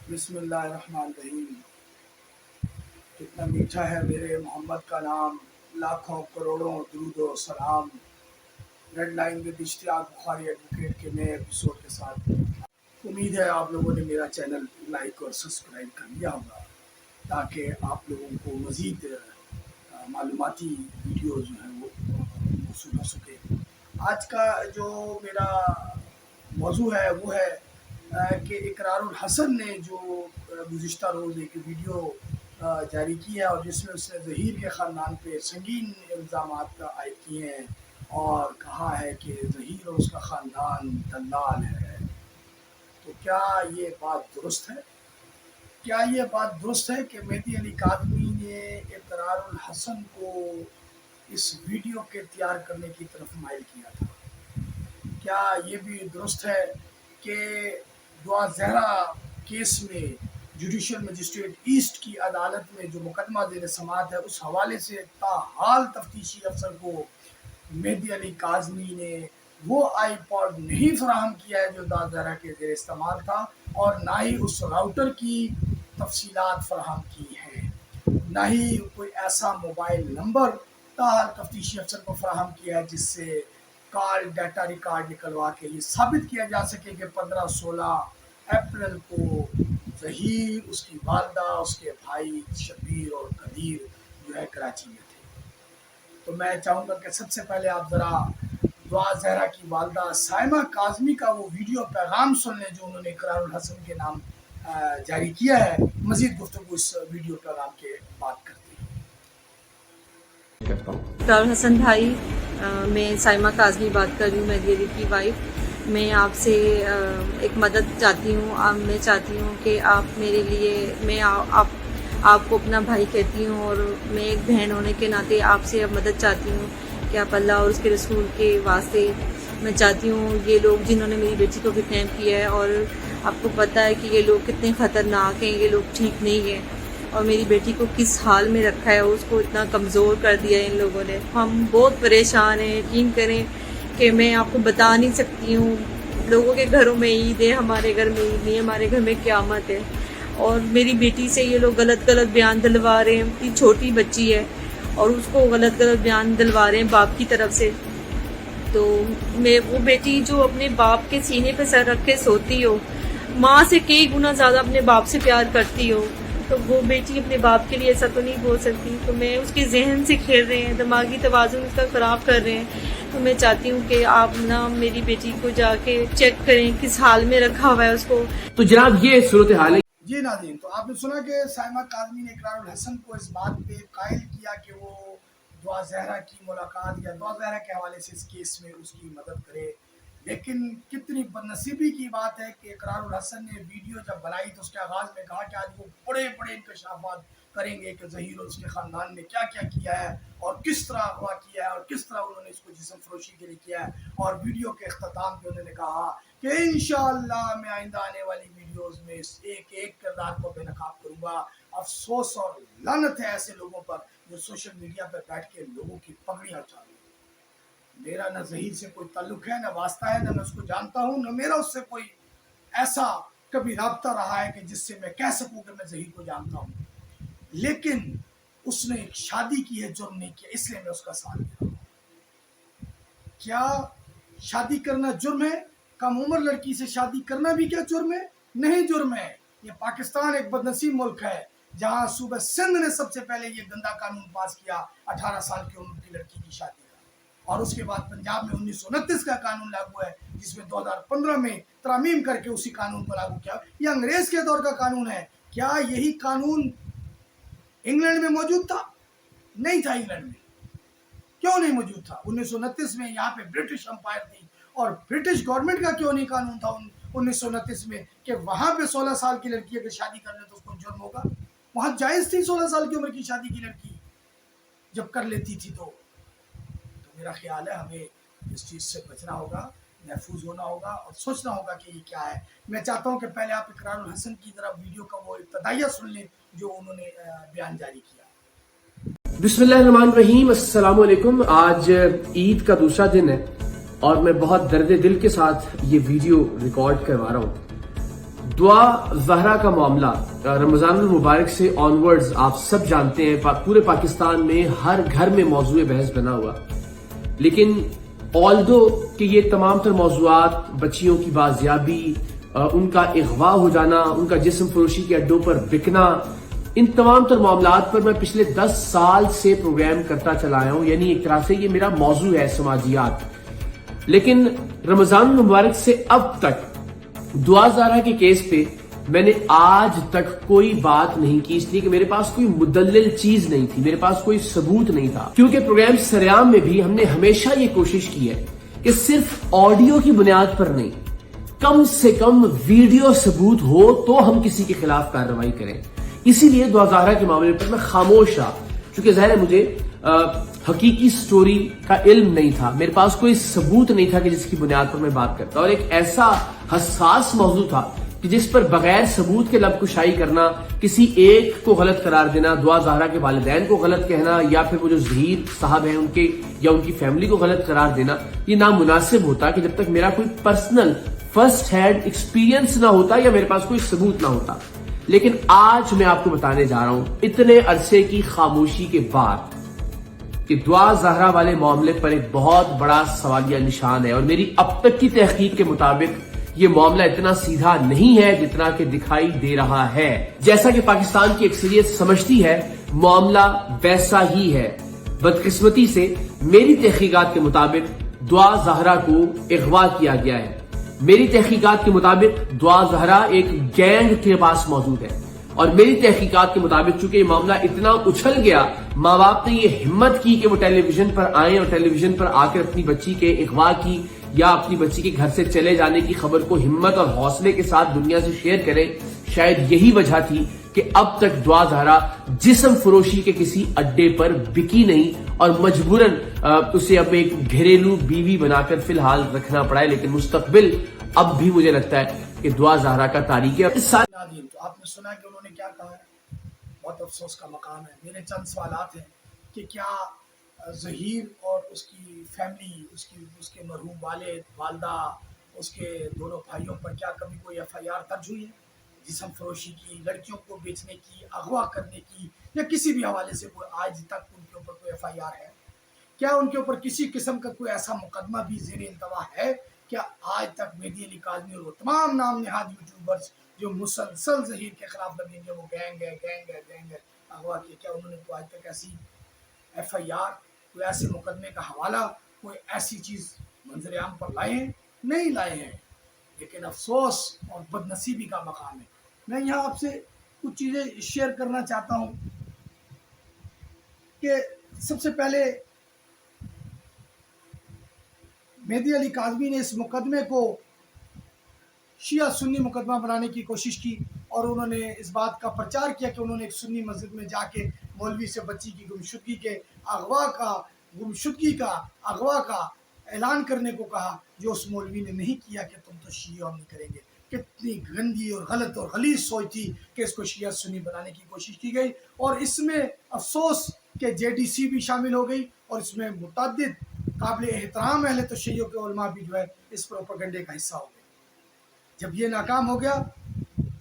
بسم اللہ الرحمن الرحیم۔ کتنا میٹھا ہے میرے محمد کا نام، لاکھوں کروڑوں درود و سلام۔ Red Line with Ishtiaq Bukhari advocate کے نئے ایپیسوڈ کے ساتھ امید ہے آپ لوگوں نے میرا چینل لائک اور سبسکرائب کر لیا ہوگا تاکہ آپ لوگوں کو مزید معلوماتی ویڈیو جو ہیں وہ موصول ہو سکے۔ آج کا جو میرا موضوع ہے وہ ہے کہ اقرار الحسن نے جو گزشتہ روز ایک ویڈیو جاری کی ہے اور جس میں اس نے ظہیر کے خاندان پہ سنگین الزامات عائد کیے ہیں اور کہا ہے کہ ظہیر اور اس کا خاندان دلال ہے۔ تو کیا یہ بات درست ہے؟ کیا یہ بات درست ہے کہ مہدی علی کاظمی نے اقرار الحسن کو اس ویڈیو کے تیار کرنے کی طرف مائل کیا تھا؟ کیا یہ بھی درست ہے کہ دعا زہرا کیس میں جوڈیشل مجسٹریٹ ایسٹ کی عدالت میں جو مقدمہ زیر سماعت ہے اس حوالے سے تاحال تفتیشی افسر کو مہدی علی کاظمی نے وہ آئی پاڈ نہیں فراہم کیا ہے جو دعا زہرا کے زیر استعمال تھا، اور نہ ہی اس راؤٹر کی تفصیلات فراہم کی ہیں، نہ ہی کوئی ایسا موبائل نمبر تاحال تفتیشی افسر کو فراہم کیا ہے جس سے کال ڈیٹا ریکارڈ نکلوا کے یہ ثابت کیا جا سکے کہ 15-16 اپریل کو ظہیر، اس کی والدہ، اس کے بھائی شبیر اور قدیر جو ہے کراچی میں تھے۔ تو میں چاہوں گا کہ سب سے پہلے آپ ذرا دعا زہرا کی والدہ سائمہ کاظمی کا وہ ویڈیو پیغام سن لیں جو انہوں نے اقرار الحسن کے نام جاری کیا ہے۔ مزید گفتگو اس ویڈیو پیغام کے بعد کرتے ہیں۔ اقرار الحسن بھائی، میں سائمہ کاظمی بات کر رہی ہوں، مہدی علی کی وائف۔ میں آپ سے ایک مدد چاہتی ہوں۔ میں چاہتی ہوں کہ آپ میرے لیے، میں آپ کو اپنا بھائی کہتی ہوں اور میں ایک بہن ہونے کے ناطے آپ سے اب مدد چاہتی ہوں کہ آپ اللہ اور اس کے رسول کے واسطے، میں چاہتی ہوں یہ لوگ جنہوں نے میری بیٹی کو کڈنیپ کیا ہے، اور آپ کو پتہ ہے کہ یہ لوگ کتنے خطرناک ہیں، یہ لوگ ٹھیک نہیں ہیں، اور میری بیٹی کو کس حال میں رکھا ہے، اس کو اتنا کمزور کر دیا ہے ان لوگوں نے۔ ہم بہت پریشان ہیں، یقین کریں کہ میں آپ کو بتا نہیں سکتی ہوں۔ لوگوں کے گھروں میں عید ہے، ہمارے گھر میں عید نہیں، ہمارے گھر میں قیامت ہے، اور میری بیٹی سے یہ لوگ غلط بیان دلوا رہے ہیں۔ اتنی چھوٹی بچی ہے اور اس کو غلط بیان دلوا رہے ہیں باپ کی طرف سے۔ تو میں وہ بیٹی جو اپنے باپ کے سینے پہ سر رکھ کے سوتی ہو، ماں سے کئی گنا زیادہ اپنے باپ سے پیار کرتی ہو، تو وہ بیٹی اپنے باپ کے لیے ایسا تو نہیں بول سکتی۔ تو میں اس کے ذہن سے کھیل رہے ہیں، دماغی توازن اس کا خراب کر رہے ہیں۔ تو میں چاہتی ہوں کہ آپ نا میری بیٹی کو جا کے چیک کریں کس حال میں رکھا ہوا ہے اس کو۔ تو جناب یہ صورتحال ہے۔ جی ناظرین، تو آپ نے سنا کہ سائمہ کاظمی نے اقرار الحسن کو اس بات پہ قائل کیا کہ وہ دعا زہرا کی ملاقات یا دعا زہرا کے حوالے سے اس کیس میں اس کی مدد کرے، لیکن کتنی بدنصیبی کی بات ہے کہ اقرار الحسن نے ویڈیو جب بنائی تو اس کے آغاز میں کہا کہ آج وہ بڑے بڑے انکشافات کریں گے کہ ظہیر اور اس کے خاندان نے کیا کیا کیا ہے اور کس طرح اغوا کیا ہے اور کس طرح انہوں نے اس کو جسم فروشی کے لیے کیا ہے، اور ویڈیو کے اختتام پہ انہوں نے کہا کہ انشاءاللہ میں آئندہ آنے والی ویڈیوز میں اس ایک ایک کردار کو بے نقاب کروں گا۔ افسوس اور لعنت ہے ایسے لوگوں پر جو سوشل میڈیا پہ بیٹھ کے لوگوں کی پگڑیاں اچھالیں۔ میرا نہ ظہیر سے کوئی تعلق ہے، نہ واسطہ ہے، نہ میں اس کو جانتا ہوں، نہ میرا اس سے کوئی ایسا کبھی رابطہ رہا ہے کہ جس سے میں کہہ سکوں کہ میں ظہیر کو جانتا ہوں، لیکن اس نے ایک شادی کی ہے، جرم نہیں کیا، اس لیے میں اس کا ساتھ دے رہا ہوں۔ کیا شادی کرنا جرم ہے؟ کم عمر لڑکی سے شادی کرنا بھی کیا جرم ہے؟ نہیں جرم ہے۔ یہ پاکستان ایک بدنصیب ملک ہے جہاں صوبہ سندھ نے سب سے پہلے یہ گندا قانون پاس کیا 18 سال کی عمر کی لڑکی کی شادی کا، اور اس کے بعد پنجاب میں 1929 کا قانون لاگو ہے جس میں 2015 میں ترامیم کر کے اسی قانون کو لاگو کیا۔ یہ انگریز کے دور کا قانون ہے۔ کیا یہی قانون انگلینڈ میں موجود تھا؟ نہیں تھا۔ انگلینڈ میں کیوں نہیں موجود تھا؟ 1929 میں یہاں پہ برٹش امپائر تھی، اور برٹش گورنمنٹ کا کیوں نہیں قانون تھا 1929 میں کہ وہاں پہ 16 سال کی لڑکی اگر شادی کر لے تو اس کو جرم ہوگا؟ وہاں جائز تھی 16 سال کی عمر کی شادی کی لڑکی جب کر لیتی تھی۔ تو میرا خیال ہے ہمیں اس چیز سے بچنا ہوگا، محفوظ ہونا ہوگا اور سوچنا ہوگا کہ یہ کیا ہے۔ میں چاہتا ہوں کہ پہلے آپ اقرار الحسن کی طرف ویڈیو کا وہ ابتدائیہ سن لیں جو انہوں نے بیان جاری کیا۔ بسم اللہ الرحمن الرحیم، السلام علیکم۔ آج عید کا دوسرا دن ہے اور میں بہت درد دل کے ساتھ یہ ویڈیو ریکارڈ کروا رہا ہوں۔ دعا زہرا کا معاملہ رمضان المبارک سے آنورڈز آپ سب جانتے ہیں پورے پاکستان میں ہر گھر میں موضوع بحث بنا ہوا. لیکن آلدو کہ یہ تمام تر موضوعات بچیوں کی بازیابی، ان کا اغوا ہو جانا، ان کا جسم فروشی کے اڈوں پر بکنا، ان تمام تر معاملات پر میں پچھلے 10 سال سے پروگرام کرتا چلا آیا ہوں. یعنی ایک طرح سے یہ میرا موضوع ہے، سماجیات. لیکن رمضان المبارک سے اب تک دعا زہرا کے کیس پہ میں نے آج تک کوئی بات نہیں کی، اس لیے کہ میرے پاس کوئی مدلل چیز نہیں تھی، میرے پاس کوئی ثبوت نہیں تھا. کیونکہ پروگرام سریام میں بھی ہم نے ہمیشہ یہ کوشش کی ہے کہ صرف آڈیو کی بنیاد پر نہیں، کم سے کم ویڈیو ثبوت ہو تو ہم کسی کے خلاف کارروائی کریں. اسی لیے دعا زہرا کے معاملے پر میں خاموش رہا، چونکہ ظاہر ہے مجھے حقیقی سٹوری کا علم نہیں تھا، میرے پاس کوئی ثبوت نہیں تھا کہ جس کی بنیاد پر میں بات کرتا. اور ایک ایسا حساس موضوع تھا کہ جس پر بغیر ثبوت کے لب کشائی کرنا، کسی ایک کو غلط قرار دینا، دعا زہرا کے والدین کو غلط کہنا، یا پھر وہ جو ظہیر صاحب ہیں ان کے یا ان کی فیملی کو غلط قرار دینا، یہ نامناسب ہوتا کہ جب تک میرا کوئی پرسنل فرسٹ ہینڈ ایکسپیرینس نہ ہوتا یا میرے پاس کوئی ثبوت نہ ہوتا. لیکن آج میں آپ کو بتانے جا رہا ہوں اتنے عرصے کی خاموشی کے بعد کہ دعا زہرا والے معاملے پر ایک بہت بڑا سوالیہ نشان ہے. اور میری اب تک کی تحقیق کے مطابق یہ معاملہ اتنا سیدھا نہیں ہے جتنا کہ دکھائی دے رہا ہے. جیسا کہ پاکستان کی اکثریت سمجھتی ہے معاملہ ویسا ہی ہے. بدقسمتی سے میری تحقیقات کے مطابق دعا زہرا کو اغوا کیا گیا ہے. میری تحقیقات کے مطابق دعا زہرا ایک گینگ کے پاس موجود ہے. اور میری تحقیقات کے مطابق چونکہ یہ معاملہ اتنا اچھل گیا، ماں باپ نے یہ ہمت کی کہ وہ ٹیلی ویژن پر آئیں اور ٹیلی ویژن پر آ کر اپنی بچی کے اغوا کی یا اپنی بچی کے گھر سے چلے جانے کی خبر کو ہمت اور حوصلے کے ساتھ دنیا سے شیئر کریں. شاید یہی وجہ تھی کہ اب تک دعا زہرا جسم فروشی کے کسی اڈے پر بکی نہیں اور مجبوراً اسے اب ایک گھریلو بیوی بنا کر فی الحال رکھنا پڑا ہے. لیکن مستقبل اب بھی مجھے لگتا ہے کہ دعا زہرا کا تاریخ ہے. تو آپ نے سنا کہ انہوں نے کیا کہا ہے، بہت افسوس کا مقام ہے. میرے چند سوالات ہیں کہ کیا ظہیر اور اس کی فیملی، اس کے مرحوم والد، والدہ، اس کے دونوں بھائیوں پر کیا کبھی کوئی FIR درج ہوئی ہے جسم فروشی کی، لڑکیوں کو بیچنے کی، اغوا کرنے کی، یا کسی بھی حوالے سے کوئی آج تک ان کے اوپر کوئی FIR ہے؟ کیا ان کے اوپر کسی قسم کا کوئی ایسا مقدمہ بھی زیر التوا ہے؟ کیا آج تک مہدی علی کاظمی اور وہ تمام نام نہاد یوٹیوبرز جو مسلسل ظہیر کے خلاف لگیں گے، وہ گینگ ہے اغوا کی، کیا انہوں نے تو آج تک ایسی FIR، کوئی ایسے مقدمے کا حوالہ، کوئی ایسی چیز منظر عام پر لائے ہیں؟ نہیں لائے ہیں. لیکن افسوس اور بدنصیبی کا مقام ہے. میں یہاں آپ سے کچھ چیزیں شیئر کرنا چاہتا ہوں کہ سب سے پہلے مہدی علی کاظمی نے اس مقدمے کو شیعہ سنی مقدمہ بنانے کی کوشش کی، اور انہوں نے اس بات کا پرچار کیا کہ انہوں نے ایک سنی مسجد میں جا کے مولوی سے بچی کی گمشدگی کا اعلان کرنے کو کہا، جو اس مولوی نے نہیں کیا کہ تم تو شیعہ نہیں کریں گے. کتنی گندی اور غلط اور غلیظ سوچ تھی کہ اس کو شیعہ سنی بنانے کی کوشش کی گئی. اور اس میں افسوس کہ JDC بھی شامل ہو گئی، اور اس میں متعدد قابل احترام اہل تشیع کے علماء بھی جو ہے اس پروپیگنڈے کا حصہ ہو گئے. جب یہ ناکام ہو گیا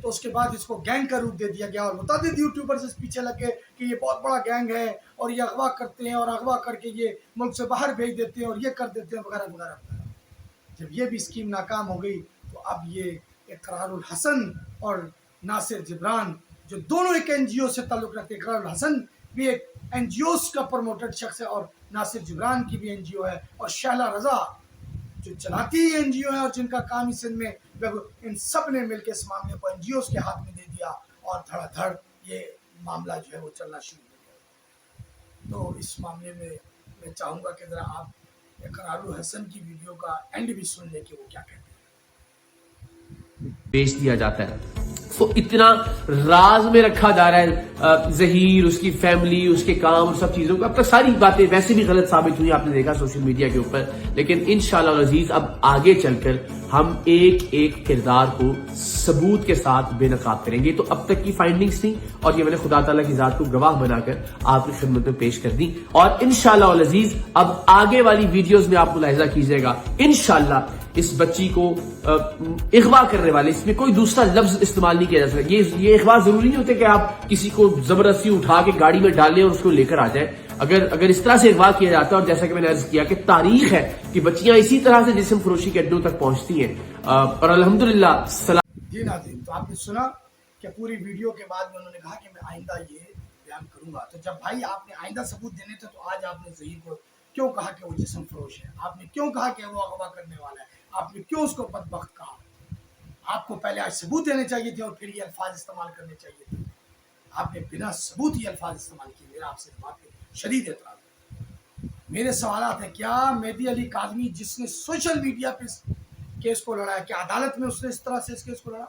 تو اس کے بعد اس کو گینگ کا روپ دے دیا گیا، اور متعدد یوٹیوبرز اس پیچھے لگ گئے کہ یہ بہت بڑا گینگ ہے اور یہ اغوا کرتے ہیں اور اغوا کر کے یہ ملک سے باہر بھیج دیتے ہیں اور یہ کر دیتے ہیں وغیرہ وغیرہ وغیرہ. جب یہ بھی اسکیم ناکام ہو گئی تو اب یہ اقرار الحسن اور ناصر جبران جو دونوں ایک NGO سے تعلق رکھتے ہیں، اقرار الحسن بھی ایک NGOs کا پروموٹڈ شخص ہے اور ناصر جبران کی بھی NGO ہے، اور شہلا رضا جو چلاتی ہی NGO ہے اور جن کا کام اس سندھ میں، ان سب نے مل کے اس معاملے کو NGOs کے ہاتھ میں دے دیا اور دھڑا دھڑ یہ معاملہ جو ہے وہ چلنا شروع ہو گیا. تو اس معاملے میں چاہوں گا کہ ذرا آپ اقرار الحسن کی ویڈیو کا اینڈ بھی سن لیں کہ وہ کیا کہتے ہیں. بیچ دیا جاتا ہے تو اتنا راز میں رکھا جا رہا ہے ظہیر، اس کی فیملی، اس کے کام اور سب چیزوں کو. اب تک ساری باتیں ویسے بھی غلط ثابت ہوئی، آپ نے دیکھا سوشل میڈیا کے اوپر. لیکن انشاءاللہ العزیز اب آگے چل کر ہم ایک ایک کردار کو ثبوت کے ساتھ بے نقاب کریں گے. تو اب تک کی فائنڈنگز تھیں اور یہ میں نے خدا تعالیٰ کی ذات کو گواہ بنا کر آپ کی خدمت میں پیش کر دی. اور انشاءاللہ العزیز اب آگے والی ویڈیوز میں آپ ملاحظہ کیجیے گا انشاءاللہ اس بچی کو اغوا کرنے والے، اس میں کوئی دوسرا لفظ استعمال نہیں کیا جا سکتا. یہ اغوا ضروری نہیں ہوتے کہ آپ کسی کو زبردستی اٹھا کے گاڑی میں ڈال لیں اور اس کو لے کر آ جائیں. اگر اس طرح سے اغوا کیا جاتا ہے، اور جیسا کہ میں نے عرض کیا کہ تاریخ ہے کہ بچیاں اسی طرح سے جسم فروشی کے اڈوں تک پہنچتی ہیں، اور الحمدللہ جی ناظرین، تو آپ نے سنا کہ پوری ویڈیو کے بعد میں انہوں نے کہا کہ میں آئندہ یہ بیان کروں گا. تو جب بھائی آپ نے آئندہ ثبوت دینے تھے تو آج آپ نے ظہیر کو کیوں کہا کہ وہ جسم فروش ہے؟ آپ نے کیوں کہا کہ وہ اغوا کرنے والا ہے؟ آپ نے کیوں اس کو بدبخت کہا؟ آپ کو پہلے آج ثبوت دینے چاہیے تھے اور پھر یہ الفاظ استعمال کرنے چاہیے تھے. آپ نے بنا ثبوت یہ الفاظ استعمال کیے. میرا آپ سے اس بات پہ شدید اعتراض ہے. میرے سوالات ہیں، کیا مہدی علی کاظمی جس نے سوشل میڈیا پہ اس کیس کو لڑا ہے، کیا عدالت میں اس نے اس طرح سے اس کیس کو لڑا؟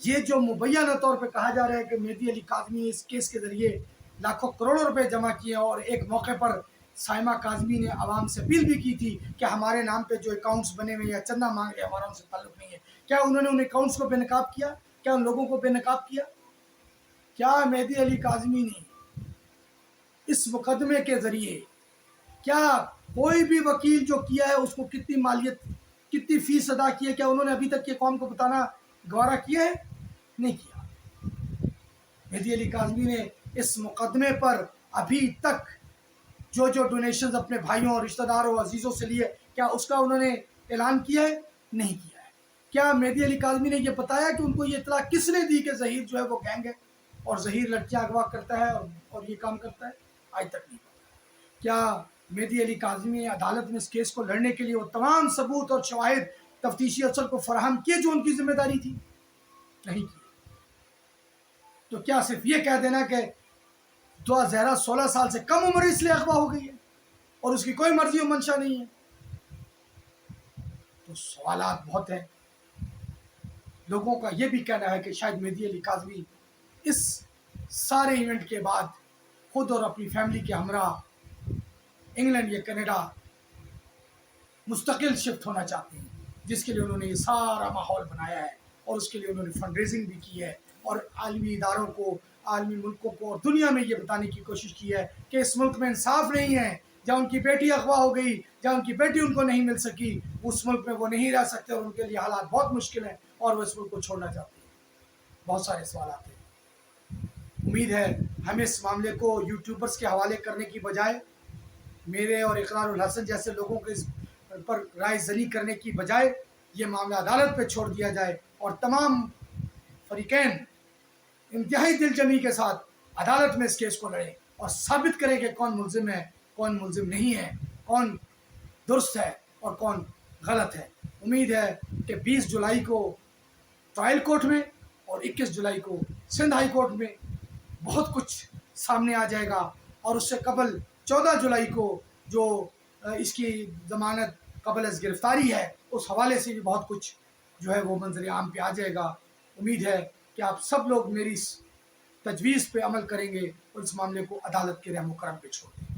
یہ جو مبینہ طور پہ کہا جا رہا ہے کہ مہدی علی کاظمی اس کیس کے ذریعے لاکھوں کروڑوں روپے جمع کیے، اور ایک موقع پر سائمہ کاظمی نے عوام سے اپیل بھی کی تھی کہ ہمارے نام پہ جو اکاؤنٹس بنے ہوئے یا چندہ مانگ رہے، ہمارا ان سے تعلق نہیں ہے. کیا انہوں نے ان اکاؤنٹس کو بے نقاب کیا؟ کیا ان لوگوں کو بے نقاب کیا؟ کیا مہدی علی کاظمی نے اس مقدمے کے ذریعے، کیا کوئی بھی وکیل جو کیا ہے اس کو کتنی مالیت، کتنی فیس ادا کی ہے، کیا انہوں نے ابھی تک یہ قوم کو بتانا گوارا کیا ہے؟ نہیں کیا. مہدی علی کاظمی نے اس مقدمے پر ابھی تک جو ڈونیشنز اپنے بھائیوں اور رشتہ داروں اور عزیزوں سے لیے، کیا اس کا انہوں نے اعلان کیا ہے؟ نہیں کیا ہے. کیا مہدی علی کاظمی نے یہ بتایا کہ ان کو یہ اطلاع کس نے دی کہ ظہیر جو ہے وہ گینگ ہے اور ظہیر لڑکیاں اغوا کرتا ہے اور یہ کام کرتا ہے؟ آج تک نہیں پتا. کیا مہدی علی کاظمی عدالت میں اس کیس کو لڑنے کے لیے وہ تمام ثبوت اور شواہد تفتیشی افسر کو فراہم کیے جو ان کی ذمہ داری تھی؟ نہیں کی. تو کیا صرف یہ کہہ دینا کہ دعا زہرا 16 سال سے کم عمر اس لیے اغوا ہو گئی ہے اور اس کی کوئی مرضی و منشا نہیں ہے؟ تو سوالات بہت ہیں. لوگوں کا یہ بھی کہنا ہے کہ شاید مہدی علی کاظمی اس سارے ایونٹ کے بعد خود اور اپنی فیملی کے ہمراہ انگلینڈ یا کینیڈا مستقل شفٹ ہونا چاہتے ہیں، جس کے لیے انہوں نے یہ سارا ماحول بنایا ہے اور اس کے لیے انہوں نے فنڈ ریزنگ بھی کی ہے اور عالمی اداروں کو، عالمی ملکوں کو اور دنیا میں یہ بتانے کی کوشش کی ہے کہ اس ملک میں انصاف نہیں ہے. جہاں ان کی بیٹی اغوا ہو گئی، جہاں ان کی بیٹی ان کو نہیں مل سکی، اس ملک میں وہ نہیں رہ سکتے اور ان کے لیے حالات بہت مشکل ہیں اور وہ اس ملک کو چھوڑنا چاہتے ہیں. بہت سارے سوالات ہیں. امید ہے ہمیں اس معاملے کو یوٹیوبرز کے حوالے کرنے کی بجائے، میرے اور اقرار الحسن جیسے لوگوں کے اس پر رائے زنی کرنے کی بجائے، یہ معاملہ عدالت پہ چھوڑ دیا جائے اور تمام فریقین انتہائی دل جمی کے ساتھ عدالت میں اس کیس کو لڑیں اور ثابت کریں کہ کون ملزم ہے، کون ملزم نہیں ہے، کون درست ہے اور کون غلط ہے. امید ہے کہ 20 جولائی کو ٹرائل کورٹ میں اور 21 جولائی کو سندھ ہائی کورٹ میں بہت کچھ سامنے آ جائے گا، اور اس سے قبل 14 جولائی کو جو اس کی ضمانت قبل از گرفتاری ہے، اس حوالے سے بھی بہت کچھ جو ہے وہ منظر عام پہ آ جائے گا. امید ہے کہ آپ سب لوگ میری اس تجویز پہ عمل کریں گے اور اس معاملے کو عدالت کے رحم و کرم پہ چھوڑ دیں گے.